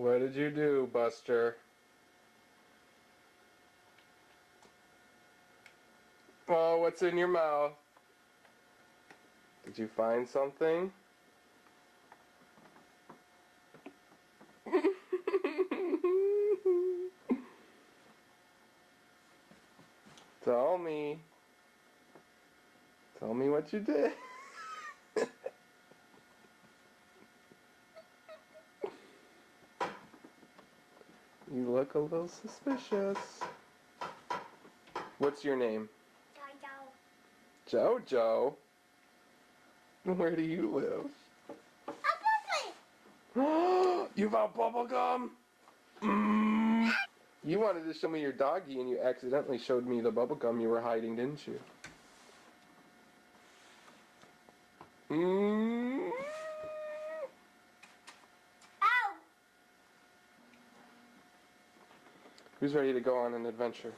What did you do, Buster? Oh, what's in your mouth? Did you find something? Tell me. Tell me what you did. You look a little suspicious. What's your name? Jojo. Jojo? Where do you live? You found bubblegum? You wanted to show me your doggy and you accidentally showed me the bubblegum you were hiding, didn't you? Ow! Who's ready to go on an adventure?